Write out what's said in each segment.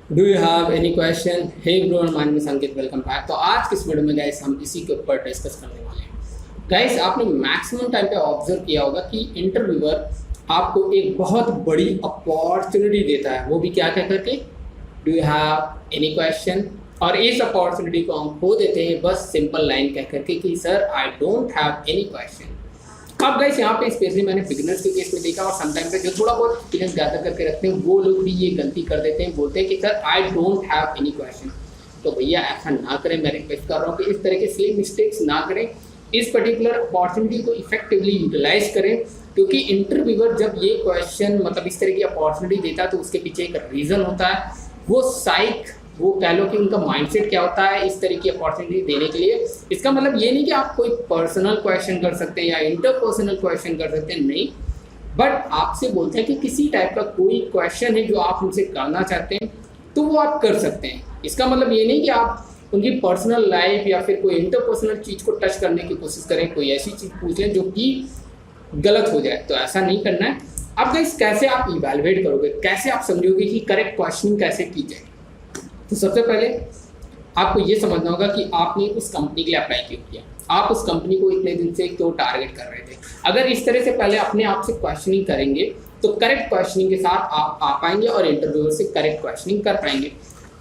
Do you have any question? Hey bro, my name is Ankit, welcome back. तो आज किस video में guys हम इसी के ऊपर डिस्कस करने वाले हैं। गाइस आपने मैक्सिमम टाइम पे ऑब्जर्व किया होगा कि इंटरव्यूअर आपको एक बहुत बड़ी अपॉर्चुनिटी देता है, वो भी क्या कह करके, do you have any question. और इस अपॉर्चुनिटी को हम खो देते हैं बस सिंपल लाइन कह करके कि sir I don't have any question. अब गाइस यहाँ पे स्पेशली मैंने बिगिनर्स के केस में देखा और समटाइम पे जो थोड़ा बहुत एक्सपीरियंस गैदर करके रखते हैं वो लोग भी ये गलती कर देते हैं, बोलते हैं कि sir I don't have any question. तो भैया ऐसा ना करें, मैं रिक्वेस्ट कर रहा हूँ कि इस तरह के सिली मिस्टेक्स ना करें, इस पर्टिकुलर अपॉर्चुनिटी को इफेक्टिवली यूटिलाइज करें। क्योंकि इंटरव्यूअर जब ये क्वेश्चन मतलब इस तरह की अपॉर्चुनिटी देता है तो उसके पीछे एक रीज़न होता है। वो साइक, वो कह लो कि उनका माइंडसेट क्या होता है इस तरह की अपॉर्चुनिटी देने के लिए। इसका मतलब ये नहीं कि आप कोई पर्सनल क्वेश्चन कर सकते हैं या इंटरपर्सनल क्वेश्चन कर सकते हैं, नहीं। बट आपसे बोलते हैं कि किसी टाइप का कोई क्वेश्चन है जो आप उनसे करना चाहते हैं तो वो आप कर सकते हैं। इसका मतलब ये नहीं कि आप उनकी पर्सनल लाइफ या फिर कोई इंटरपर्सनल चीज़ को टच करने की कोशिश करें, कोई ऐसी चीज़ पूछ लें जो कि गलत हो जाए, तो ऐसा नहीं करना है। अब गाइस कैसे आप इवैल्यूएट करोगे, कैसे आप समझोगे कि करेक्ट क्वेश्चनिंग कैसे की जाए। तो सबसे पहले आपको ये समझना होगा कि आपने उस कंपनी के लिए अप्लाई क्यों किया, आप उस कंपनी को इतने दिन से क्यों टारगेट कर रहे थे। अगर इस तरह से पहले अपने आप से क्वेश्चनिंग करेंगे तो करेक्ट क्वेश्चनिंग के साथ आप आ पाएंगे और इंटरव्यूअर से करेक्ट क्वेश्चनिंग कर पाएंगे।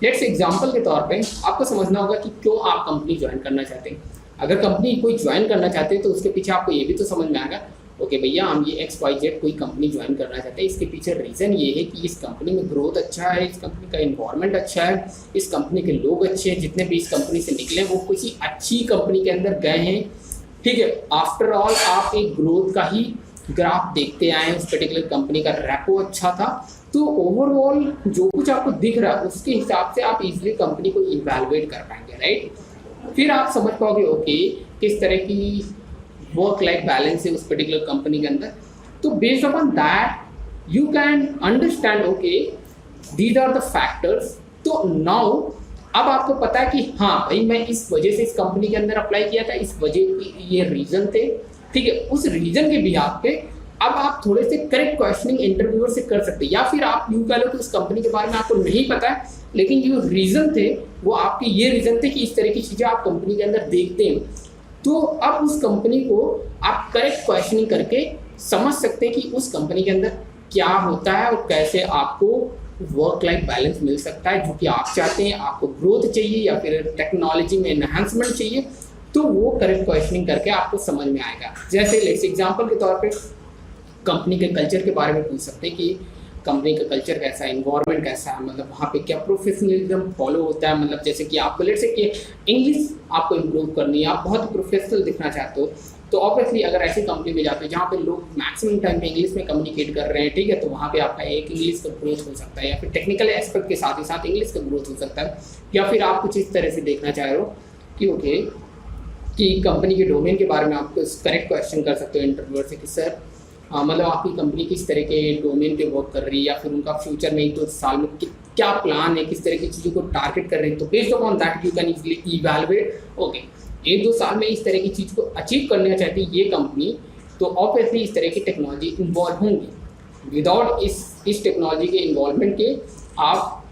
लेट्स एग्जांपल के तौर पे आपको समझना होगा कि क्यों आप कंपनी ज्वाइन करना चाहते हैं। अगर कंपनी कोई ज्वाइन करना चाहते हैं तो उसके पीछे आपको ये भी तो समझ में आएगा, ओके भैया हम ये XYZ कोई कंपनी ज्वाइन करना चाहते हैं, इसके पीछे रीज़न ये है कि इस कंपनी में ग्रोथ अच्छा है, इस कंपनी का इन्वायरमेंट अच्छा है, इस कंपनी के लोग अच्छे हैं, जितने भी इस कंपनी से निकले वो किसी अच्छी कंपनी के अंदर गए हैं। ठीक है, आफ्टर ऑल आप एक ग्रोथ का ही ग्राफ देखते आए हैं, उस पर्टिकुलर कंपनी का रैपो अच्छा था, तो ओवरऑल जो कुछ आपको दिख रहा है उसके हिसाब से आप इजीली कंपनी को इवैल्यूएट कर पाएंगे, राइट। फिर आप समझ पाओगे ओके किस तरह की वर्क लाइफ बैलेंस है उस पर्टिकुलर कंपनी के अंदर। तो based upon that you can understand okay these are the factors. तो नाउ अब आपको पता है कि हाँ भाई मैं इस वजह से इस कंपनी के अंदर अप्लाई किया था, इस वजह की ये रीजन थे। ठीक है, उस रीजन के बिहाफ पे अब आप थोड़े से करेक्ट क्वेश्चनिंग इंटरव्यूअर से कर सकते हैं, या फिर आप यूँ कह लो कि उस कंपनी के बारे में आपको नहीं पता है लेकिन जो रीजन थे वो आपके ये रीजन थे कि इस तरह की चीज़ें आप कंपनी के अंदर देखते हैं। तो अब उस कंपनी को आप करेक्ट क्वेश्चनिंग करके समझ सकते हैं कि उस कंपनी के अंदर क्या होता है और कैसे आपको वर्क लाइफ बैलेंस मिल सकता है जो कि आप चाहते हैं। आपको ग्रोथ चाहिए या फिर टेक्नोलॉजी में एनहांसमेंट चाहिए, तो वो करेक्ट क्वेश्चनिंग करके आपको समझ में आएगा। जैसे लेट्स एग्जांपल के तौर पे कंपनी के कल्चर के बारे में पूछ सकते हैं कि कंपनी का कल्चर कैसा है, इन्वायरमेंट कैसा है, मतलब वहाँ पे क्या प्रोफेशनलिज्म फॉलो होता है। मतलब जैसे कि आपको लेट्स से कि इंग्लिश आपको इम्प्रूव करनी है, आप बहुत प्रोफेशनल दिखना चाहते हो, तो ऑब्वियसली अगर ऐसी कंपनी में जाते हो जहाँ पे लोग मैक्सिमम टाइम पे इंग्लिश में कम्युनिकेट कर रहे हैं, ठीक है, तो वहाँ पे आपका एक इंग्लिश का ग्रोथ हो सकता है, या फिर टेक्निकल एस्पेक्ट के साथ ही साथ इंग्लिश का ग्रोथ हो सकता है। या फिर आप कुछ इस तरह से देखना चाह रहे हो कि ओके कि कंपनी के डोमेन के बारे में आप करेक्ट क्वेश्चन कर सकते हो इंटरव्यूअर से कि सर मतलब आपकी कंपनी किस तरह के डोमेन पे वर्क कर रही है, या फिर उनका फ्यूचर में 1-2 साल में क्या प्लान है, किस तरह की चीज़ों को टारगेट कर रही है। तो based upon that you can easily evaluate okay 1-2 साल में इस तरह की चीज़ को अचीव करना चाहती है ये कंपनी, तो ऑब्वियसली इस तरह की टेक्नोलॉजी इन्वॉल्व होंगी। विदाउट इस टेक्नोलॉजी के इन्वॉल्वमेंट के आप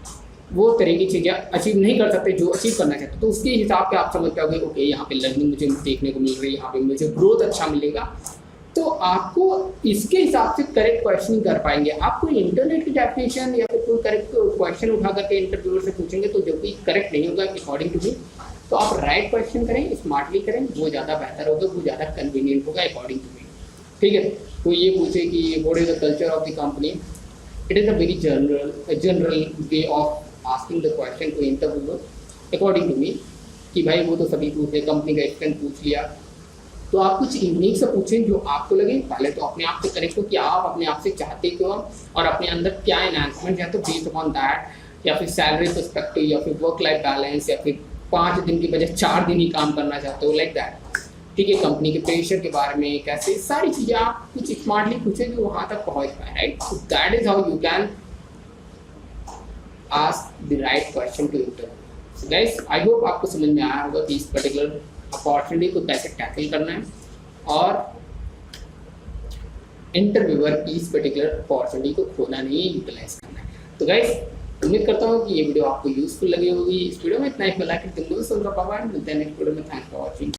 वो तरह की चीज़ें अचीव नहीं कर सकते जो अचीव करना चाहते। तो उसके हिसाब से आप समझ पाओगे ओके यहाँ पे लर्निंग मुझे देखने को मिल रही है, यहाँ पे मुझे ग्रोथ अच्छा मिलेगा, तो आपको इसके हिसाब से करेक्ट क्वेश्चनिंग कर पाएंगे। आप कोई इंटरनेट की डेफिनेशन या फिर कोई करेक्ट क्वेश्चन उठा करके इंटरव्यूअर से पूछेंगे तो जो भी करेक्ट नहीं होगा अकॉर्डिंग टू मी, तो आप राइट क्वेश्चन करें, स्मार्टली करें, वो ज़्यादा बेहतर होगा, वो ज़्यादा कन्वीनियंट होगा अकॉर्डिंग टू मी। ठीक है, कोई ये पूछे कि what is the culture of the company, it is a very general way of asking the question to interviewer according to me, कि भाई वो तो सभी पूछे, कंपनी का एक्सपेंस पूछ लिया, तो आप कुछ यूनिक से पूछें जो आपको लगे। पहले तो अपने आप से करेक्ट हो कि आप अपने आप से चाहते क्यों और अपने अंदर क्या एनहांसमेंट है, तो बेस्ड अपॉन दैट, या फिर सैलरी पर्सपेक्टिव, या फिर वर्क लाइफ बैलेंस, या फिर 5 दिन की बजाय 4 दिन ही काम करना चाहते हो, लाइक दैट। ठीक है, कंपनी के प्रेशर के बारे में कैसे, सारी चीज़ें आप कुछ स्मार्टली पूछें जो वहाँ तक पहुँच पाए, right. So that is how you can ask the right question to interview. So guys I hope आपको समझ में आया होगा कि इस पर्टिकुलर अपॉर्चुनिटी को कैसे टैकल करना है और इंटरव्यूअर की इस पर्टिकुलर अपॉर्चुनिटी को खोना नहीं है, यूटिलाइज करना है। तो गाइस उम्मीद करता हूँ कि ये वीडियो आपको यूजफुल लगी होगी। इस वीडियो में इतना ही। लाइक कर देंगे। मिलते हैं नेक्स्ट वीडियो में। Thanks for watching.